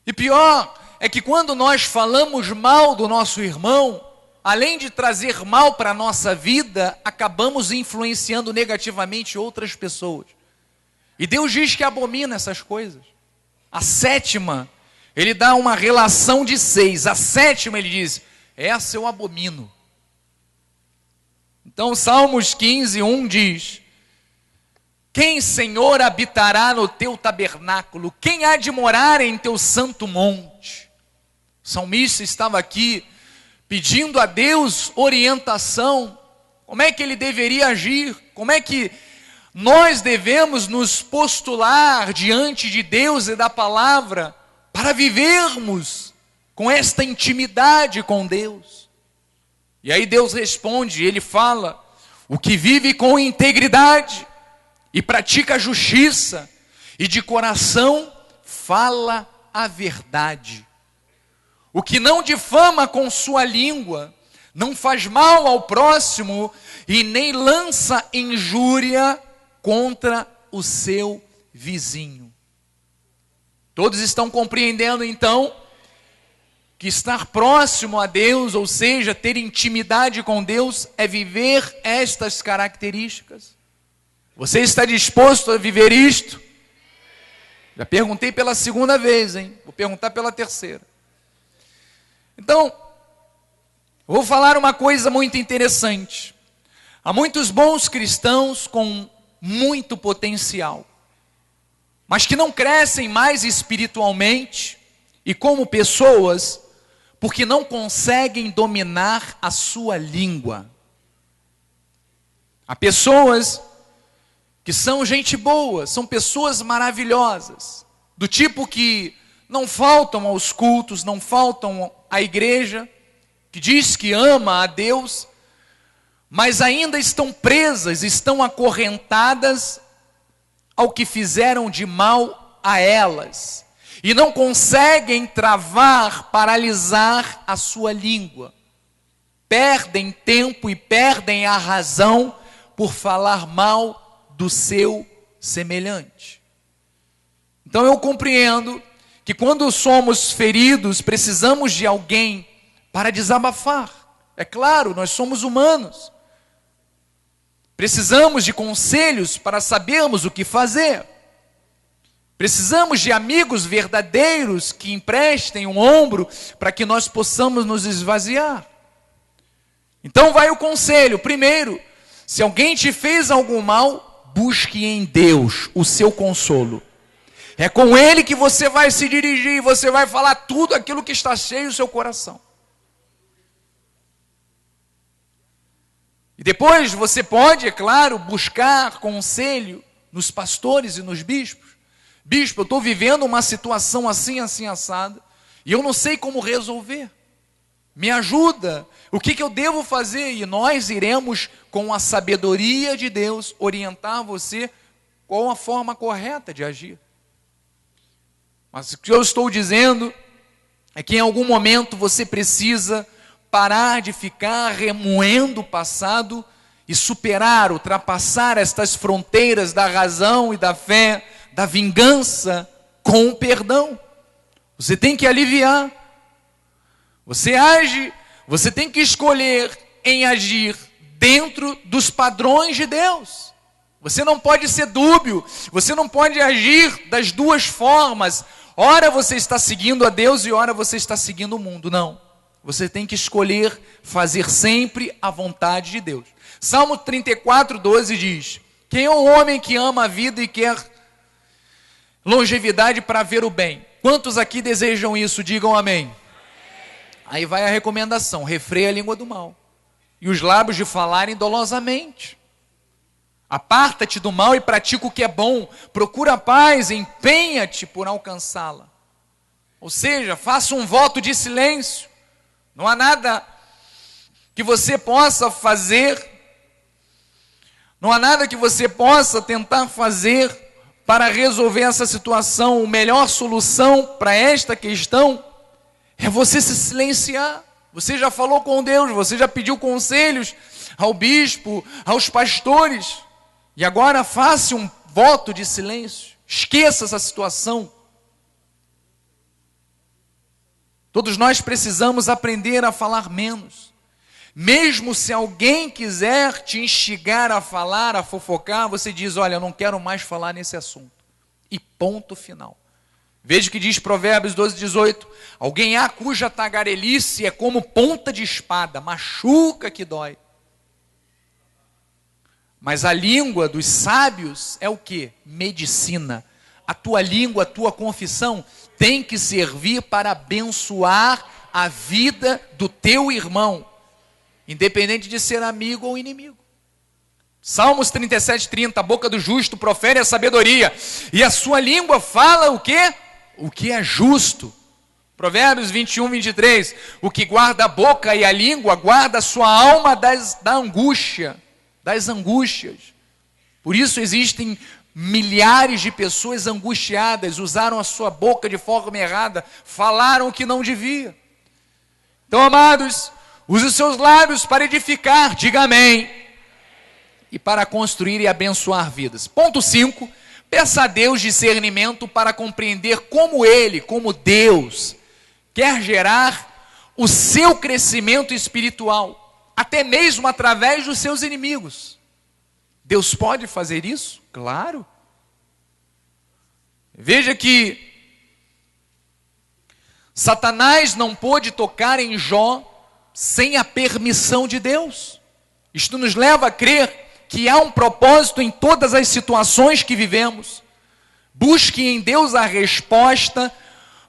E pior é que quando nós falamos mal do nosso irmão, além de trazer mal para a nossa vida, acabamos influenciando negativamente outras pessoas. E Deus diz que abomina essas coisas. A sétima, ele dá uma relação de 6. A sétima, ele diz, essa eu abomino. Então, Salmos 15, 1 diz, quem, Senhor, habitará no teu tabernáculo? Quem há de morar em teu santo monte? O salmista estava aqui pedindo a Deus orientação. Como é que ele deveria agir? Como é que nós devemos nos postular diante de Deus e da palavra para vivermos com esta intimidade com Deus? E aí Deus responde, ele fala, o que vive com integridade e pratica a justiça e de coração fala a verdade. O que não difama com sua língua, não faz mal ao próximo e nem lança injúria contra o seu vizinho. Todos estão compreendendo então que estar próximo a Deus, ou seja, ter intimidade com Deus, é viver estas características? Você está disposto a viver isto? Já perguntei pela segunda vez, hein? Vou perguntar pela terceira. Então, vou falar uma coisa muito interessante. Há muitos bons cristãos com muito potencial, mas que não crescem mais espiritualmente e como pessoas, porque não conseguem dominar a sua língua. Há pessoas que são gente boa, são pessoas maravilhosas, do tipo que não faltam aos cultos, não faltam à igreja, que diz que ama a Deus, mas ainda estão presas, estão acorrentadas ao que fizeram de mal a elas, e não conseguem travar, paralisar a sua língua. Perdem tempo e perdem a razão por falar mal do seu semelhante. Então eu compreendo que quando somos feridos, precisamos de alguém para desabafar. É claro, nós somos humanos. Precisamos de conselhos para sabermos o que fazer. Precisamos de amigos verdadeiros que emprestem um ombro para que nós possamos nos esvaziar. Então vai o conselho. Primeiro, se alguém te fez algum mal, busque em Deus o seu consolo. É com Ele que você vai se dirigir e você vai falar tudo aquilo que está cheio no seu coração. E depois você pode, é claro, buscar conselho nos pastores e nos bispos. Bispo, eu estou vivendo uma situação assim, assim, assada, e eu não sei como resolver. Me ajuda. O que eu devo fazer? E nós iremos, com a sabedoria de Deus, orientar você qual a forma correta de agir. Mas o que eu estou dizendo é que em algum momento você precisa parar de ficar remoendo o passado e superar, ultrapassar estas fronteiras da razão e da fé, da vingança com o perdão. Você tem que aliviar. Você tem que escolher em agir dentro dos padrões de Deus. Você não pode ser dúbio, você não pode agir das duas formas. Ora você está seguindo a Deus e ora você está seguindo o mundo. Não. Você tem que escolher fazer sempre a vontade de Deus. Salmo 34, 12 diz: Quem é o homem que ama a vida e quer longevidade para ver o bem? Quantos aqui desejam isso? Digam amém. Aí vai a recomendação: refreia a língua do mal e os lábios de falarem dolosamente. Aparta-te do mal e pratica o que é bom. Procura a paz, empenha-te por alcançá-la. Ou seja, faça um voto de silêncio. Não há nada que você possa fazer, não há nada que você possa tentar fazer para resolver essa situação. A melhor solução para esta questão é você se silenciar. Você já falou com Deus, você já pediu conselhos ao bispo, aos pastores, e agora faça um voto de silêncio. Esqueça essa situação. Todos nós precisamos aprender a falar menos. Mesmo se alguém quiser te instigar a falar, a fofocar, você diz: olha, eu não quero mais falar nesse assunto. E ponto final. Veja o que diz Provérbios 12:18. Alguém há cuja tagarelice é como ponta de espada, machuca que dói. Mas a língua dos sábios é o quê? Medicina. A tua língua, a tua confissão tem que servir para abençoar a vida do teu irmão, independente de ser amigo ou inimigo. Salmos 37:30, a boca do justo profere a sabedoria, e a sua língua fala o quê? O que é justo. Provérbios 21:23, o que guarda a boca e a língua, guarda a sua alma da angústia, das angústias. Por isso existem milhares de pessoas angustiadas, usaram a sua boca de forma errada, falaram o que não devia. Então, amados, use os seus lábios para edificar, diga amém, e para construir e abençoar vidas. Ponto 5, peça a Deus discernimento para compreender como Ele, como Deus, quer gerar o seu crescimento espiritual, até mesmo através dos seus inimigos. Deus pode fazer isso? Claro. Veja que Satanás não pôde tocar em Jó sem a permissão de Deus. Isto nos leva a crer que há um propósito em todas as situações que vivemos. Busque em Deus a resposta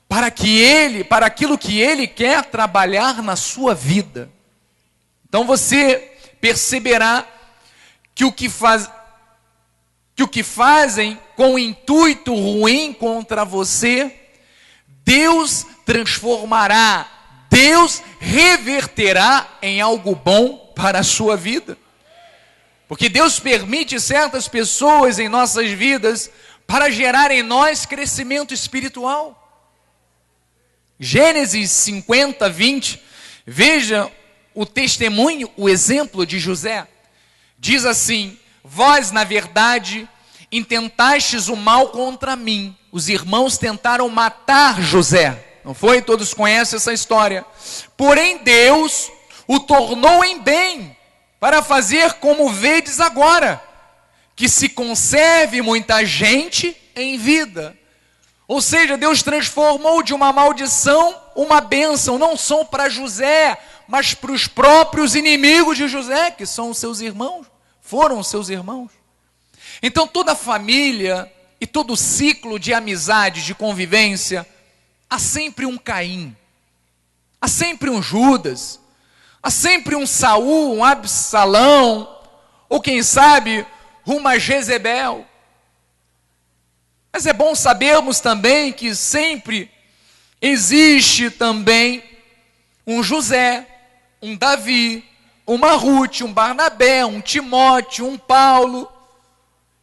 para aquilo que Ele quer trabalhar na sua vida. Então você perceberá que o que fazem com intuito ruim contra você, Deus transformará, Deus reverterá em algo bom para a sua vida. Porque Deus permite certas pessoas em nossas vidas para gerar em nós crescimento espiritual. Gênesis 50:20, veja o testemunho, o exemplo de José. Diz assim: vós, na verdade, intentastes o mal contra mim. Os irmãos tentaram matar José. Não foi? Todos conhecem essa história. Porém, Deus o tornou em bem, para fazer como vedes agora, que se conserve muita gente em vida. Ou seja, Deus transformou de uma maldição uma bênção, não só para José, mas para os próprios inimigos de José, que são os seus irmãos, foram os seus irmãos. Então toda família e todo ciclo de amizade, de convivência, há sempre um Caim, há sempre um Judas, há sempre um Saul, um Absalão, ou quem sabe, uma Jezebel. Mas é bom sabermos também que sempre existe também um José, um Davi, uma Ruth, um Barnabé, um Timóteo, um Paulo.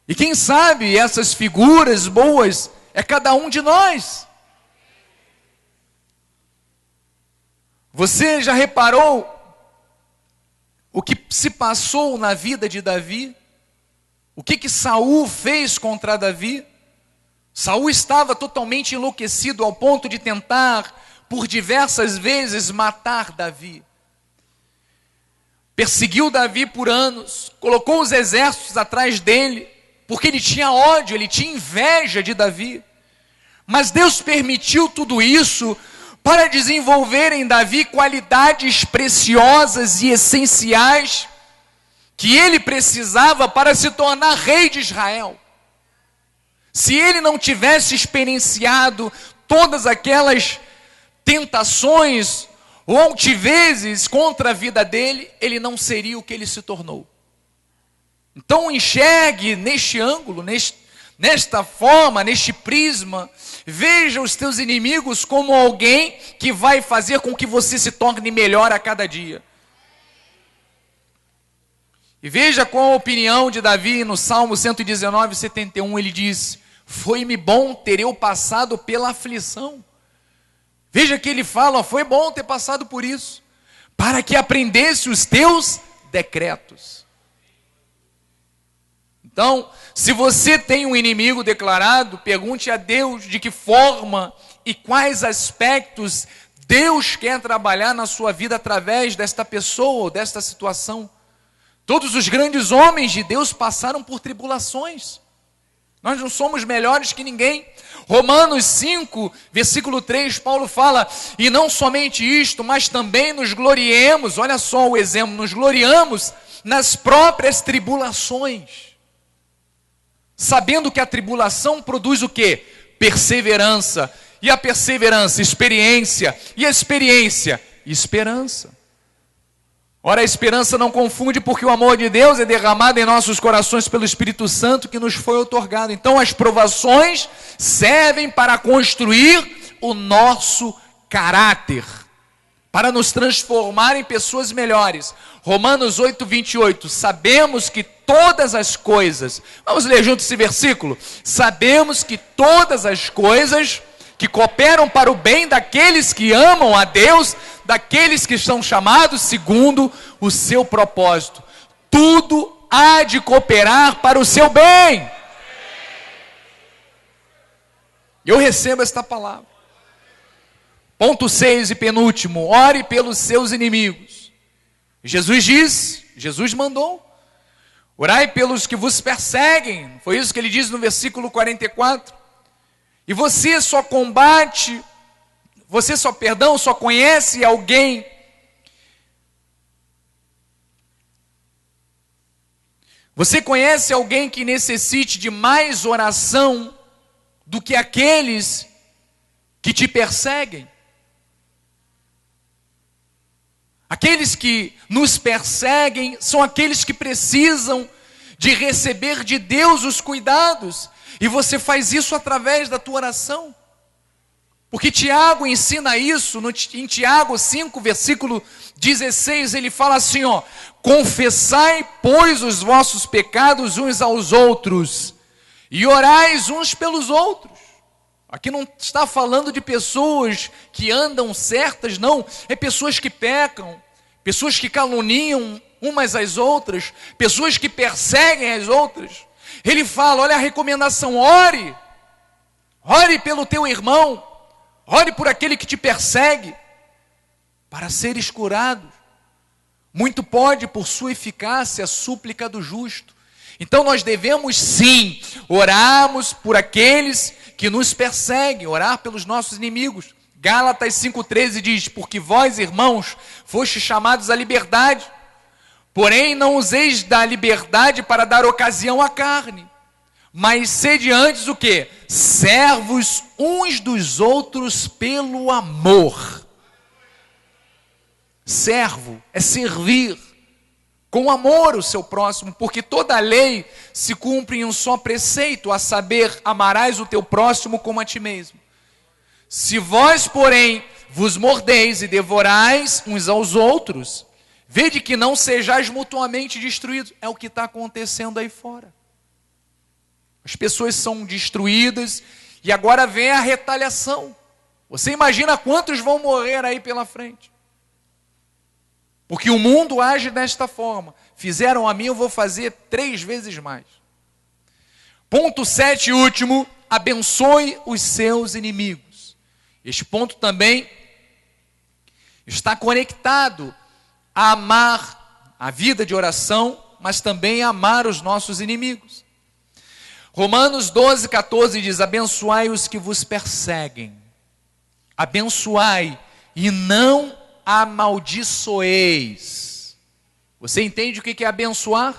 E quem sabe essas figuras boas é cada um de nós. Você já reparou o que se passou na vida de Davi? O que Saul fez contra Davi? Saul estava totalmente enlouquecido ao ponto de tentar, por diversas vezes, matar Davi. Perseguiu Davi por anos, colocou os exércitos atrás dele, porque ele tinha ódio, ele tinha inveja de Davi. Mas Deus permitiu tudo isso para desenvolver em Davi qualidades preciosas e essenciais que ele precisava para se tornar rei de Israel. Se ele não tivesse experienciado todas aquelas tentações ou altivezes contra a vida dele, ele não seria o que ele se tornou. Então enxergue neste ângulo, nesta forma, neste prisma, veja os teus inimigos como alguém que vai fazer com que você se torne melhor a cada dia. E veja qual a opinião de Davi no Salmo 119, 71, ele diz: foi-me bom ter eu passado pela aflição. Veja que ele fala, foi bom ter passado por isso, para que aprendesse os teus decretos. Então, se você tem um inimigo declarado, pergunte a Deus de que forma e quais aspectos Deus quer trabalhar na sua vida através desta pessoa ou desta situação. Todos os grandes homens de Deus passaram por tribulações. Nós não somos melhores que ninguém. Romanos 5, versículo 3, Paulo fala: e não somente isto, mas também nos gloriemos, olha só o exemplo, nos gloriamos nas próprias tribulações, sabendo que a tribulação produz o quê? Perseverança, e a perseverança, experiência, e a experiência, esperança. Ora, a esperança não confunde, porque o amor de Deus é derramado em nossos corações pelo Espírito Santo que nos foi outorgado. Então as provações servem para construir o nosso caráter, para nos transformar em pessoas melhores. Romanos 8, 28, sabemos que todas as coisas, vamos ler junto esse versículo, sabemos que todas as coisas que cooperam para o bem daqueles que amam a Deus, daqueles que estão chamados segundo o seu propósito. Tudo há de cooperar para o seu bem. Eu recebo esta palavra. Ponto 6 e penúltimo, ore pelos seus inimigos. Jesus diz, Jesus mandou, orai pelos que vos perseguem. Foi isso que ele diz no versículo 44. E você só só conhece alguém Você conhece alguém que necessite de mais oração do que aqueles que te perseguem? Aqueles que nos perseguem são aqueles que precisam de receber de Deus os cuidados, e você faz isso através da tua oração. Porque Tiago ensina isso, em Tiago 5, versículo 16, ele fala assim, ó: confessai, pois, os vossos pecados uns aos outros, e orais uns pelos outros. Aqui não está falando de pessoas que andam certas, não, é pessoas que pecam, pessoas que caluniam umas às outras, pessoas que perseguem as outras. Ele fala, olha a recomendação, ore pelo teu irmão, ore por aquele que te persegue, para seres curados. Muito pode, por sua eficácia, a súplica do justo. Então nós devemos sim, orarmos por aqueles que nos perseguem, orar pelos nossos inimigos. Gálatas 5,13 diz, porque vós, irmãos, fostes chamados à liberdade, porém não useis da liberdade para dar ocasião à carne, mas sede antes o quê? Servos uns dos outros pelo amor. Servo é servir com amor o seu próximo, porque toda a lei se cumpre em um só preceito, a saber, amarás o teu próximo como a ti mesmo. Se vós, porém, vos mordeis e devorais uns aos outros, vede que não sejais mutuamente destruídos. É o que está acontecendo aí fora. As pessoas são destruídas e agora vem a retaliação. Você imagina quantos vão morrer aí pela frente? Porque o mundo age desta forma. Fizeram a mim, eu vou fazer 3 vezes mais. Ponto 7 e último, abençoe os seus inimigos. Este ponto também está conectado a amar a vida de oração, mas também a amar os nossos inimigos. Romanos 12, 14 diz, abençoai os que vos perseguem. Abençoai e não amaldiçoeis. Você entende o que é abençoar?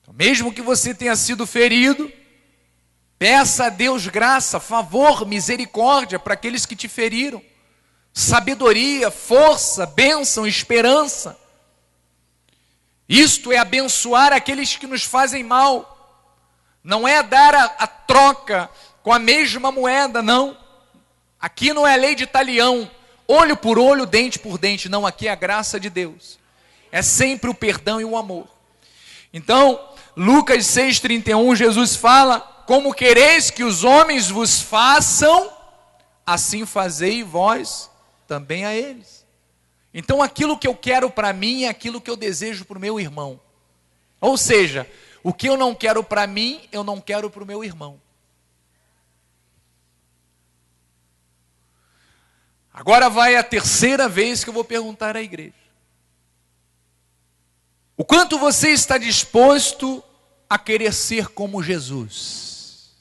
Então, mesmo que você tenha sido ferido, peça a Deus graça, favor, misericórdia para aqueles que te feriram. Sabedoria, força, bênção, esperança. Isto é abençoar aqueles que nos fazem mal. Não é dar a troca com a mesma moeda, não. Aqui não é lei de talião, olho por olho, dente por dente. Não, aqui é a graça de Deus. É sempre o perdão e o amor. Então, Lucas 6,31, Jesus fala: como quereis que os homens vos façam, assim fazei vós também a eles. Então aquilo que eu quero para mim é aquilo que eu desejo para o meu irmão. Ou seja, o que eu não quero para mim, eu não quero para o meu irmão. Agora vai a terceira vez que eu vou perguntar à igreja: o quanto você está disposto a querer ser como Jesus?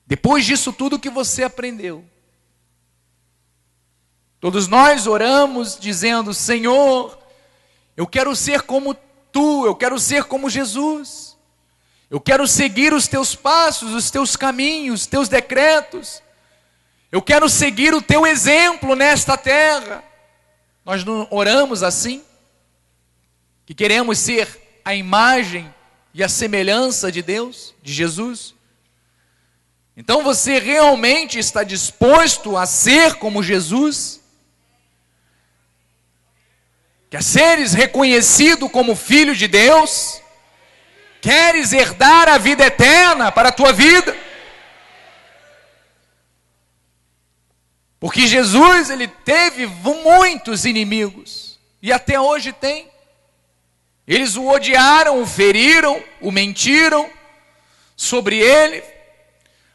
Depois disso tudo que você aprendeu. Todos nós oramos dizendo: Senhor, eu quero ser como Tu, eu quero ser como Jesus. Eu quero seguir os Teus passos, os Teus caminhos, os Teus decretos. Eu quero seguir o Teu exemplo nesta terra. Nós não oramos assim? Que queremos ser a imagem e a semelhança de Deus, de Jesus? Então você realmente está disposto a ser como Jesus? Quer seres reconhecido como filho de Deus? Queres herdar a vida eterna para a tua vida? Porque Jesus, ele teve muitos inimigos, e até hoje tem. Eles o odiaram, o feriram, o mentiram sobre ele,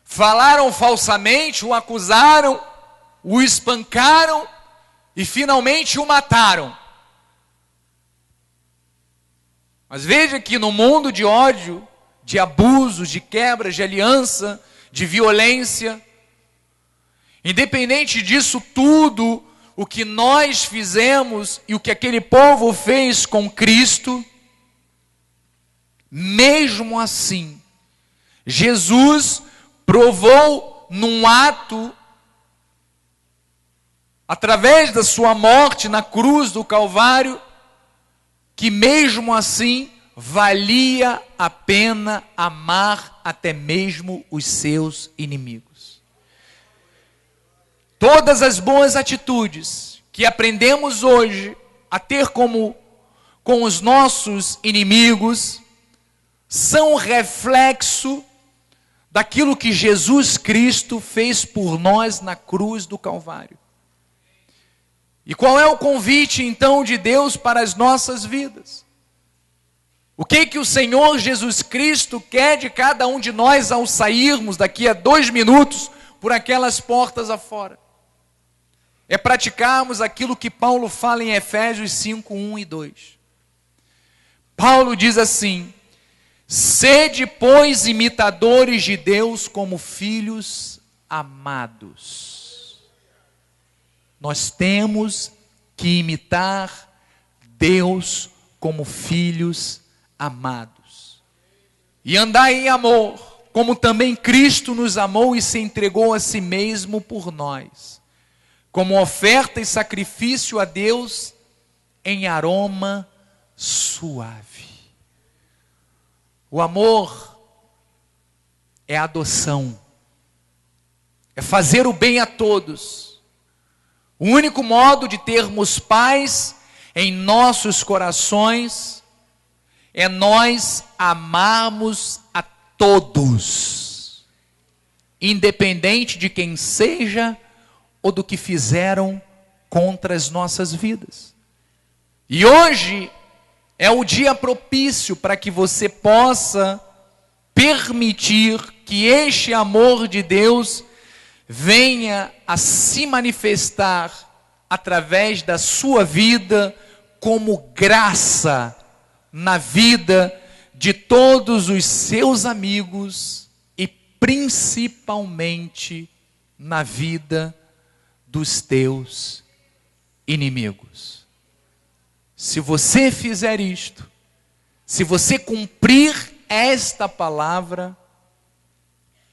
falaram falsamente, o acusaram, o espancaram e finalmente o mataram. Mas veja que no mundo de ódio, de abusos, de quebras de aliança, de violência, independente disso tudo, o que nós fizemos e o que aquele povo fez com Cristo, mesmo assim, Jesus provou num ato, através da sua morte na cruz do Calvário, que mesmo assim valia a pena amar até mesmo os seus inimigos. Todas as boas atitudes que aprendemos hoje a ter com os nossos inimigos são reflexo daquilo que Jesus Cristo fez por nós na cruz do Calvário. E qual é o convite então de Deus para as nossas vidas? O que o Senhor Jesus Cristo quer de cada um de nós ao sairmos daqui a 2 minutos por aquelas portas afora? É praticarmos aquilo que Paulo fala em Efésios 5, 1 e 2. Paulo diz assim: sede, pois, imitadores de Deus como filhos amados. Nós temos que imitar Deus como filhos amados. E andar em amor, como também Cristo nos amou e se entregou a si mesmo por nós, como oferta e sacrifício a Deus em aroma suave. O amor é adoção, é fazer o bem a todos. O único modo de termos paz em nossos corações é nós amarmos a todos, independente de quem seja ou do que fizeram contra as nossas vidas. E hoje é o dia propício para que você possa permitir que este amor de Deus venha a se manifestar através da sua vida como graça na vida de todos os seus amigos e principalmente na vida dos teus inimigos. Se você fizer isto, se você cumprir esta palavra,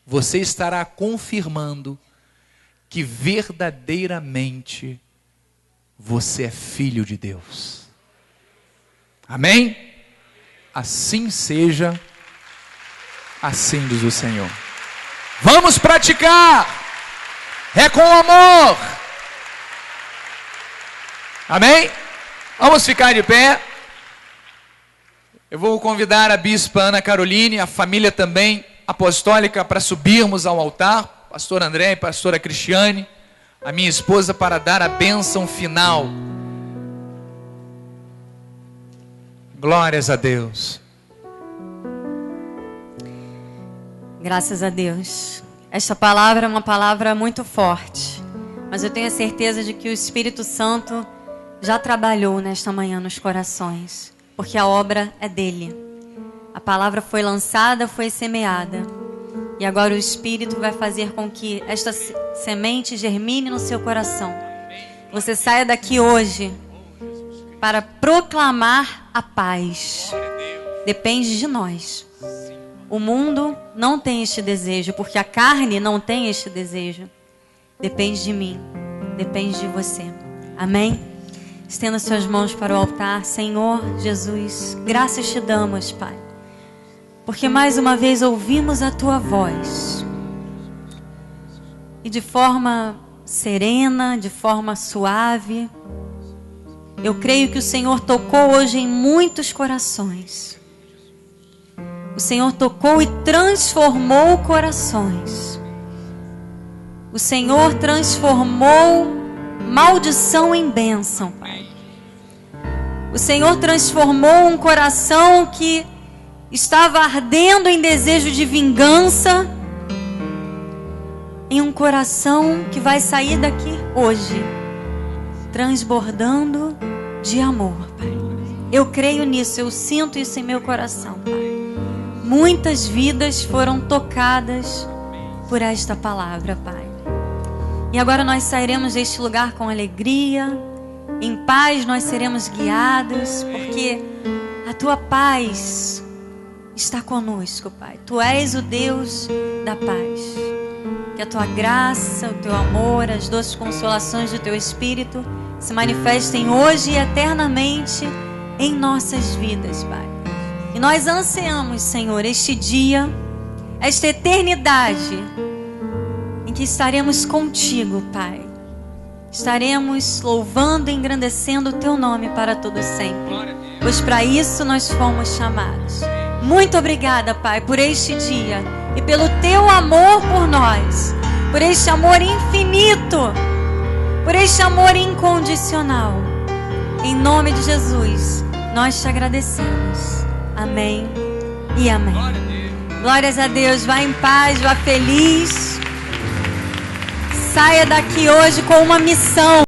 você estará confirmando que verdadeiramente você é filho de Deus. Amém? Assim seja, assim diz o Senhor. Vamos praticar, é com amor. Amém? Vamos ficar de pé. Eu vou convidar a bispa Ana Caroline, a família também apostólica, para subirmos ao altar. Pastor André e pastora Cristiane, a minha esposa, para dar a bênção final. Glórias a Deus. Graças a Deus. Esta palavra é uma palavra muito forte, mas eu tenho a certeza de que o Espírito Santo já trabalhou nesta manhã nos corações, porque a obra é dele. A palavra foi lançada, foi semeada, e agora o Espírito vai fazer com que esta semente germine no seu coração. Você saia daqui hoje para proclamar a paz. Depende de nós. O mundo não tem este desejo, porque a carne não tem este desejo. Depende de mim, depende de você. Amém? Estenda suas mãos para o altar. Senhor Jesus, graças te damos, Pai, porque mais uma vez ouvimos a Tua voz. E de forma serena, de forma suave, eu creio que o Senhor tocou hoje em muitos corações. O Senhor tocou e transformou corações. O Senhor transformou maldição em bênção, Pai. O Senhor transformou um coração que estava ardendo em desejo de vingança em um coração que vai sair daqui hoje transbordando de amor, Pai. Eu creio nisso, eu sinto isso em meu coração, Pai. Muitas vidas foram tocadas por esta palavra, Pai. E agora nós sairemos deste lugar com alegria, em paz nós seremos guiados, porque a Tua paz está conosco, Pai. Tu és o Deus da paz. Que a Tua graça, o Teu amor, as doces consolações do Teu Espírito se manifestem hoje e eternamente em nossas vidas, Pai. E nós ansiamos, Senhor, este dia, esta eternidade em que estaremos contigo, Pai. Estaremos louvando e engrandecendo o Teu nome para todo sempre, pois para isso nós fomos chamados. Muito obrigada, Pai, por este dia e pelo Teu amor por nós, por este amor infinito, por este amor incondicional. Em nome de Jesus, nós te agradecemos. Amém e amém. Glórias a Deus. Vá em paz, vá feliz. Saia daqui hoje com uma missão.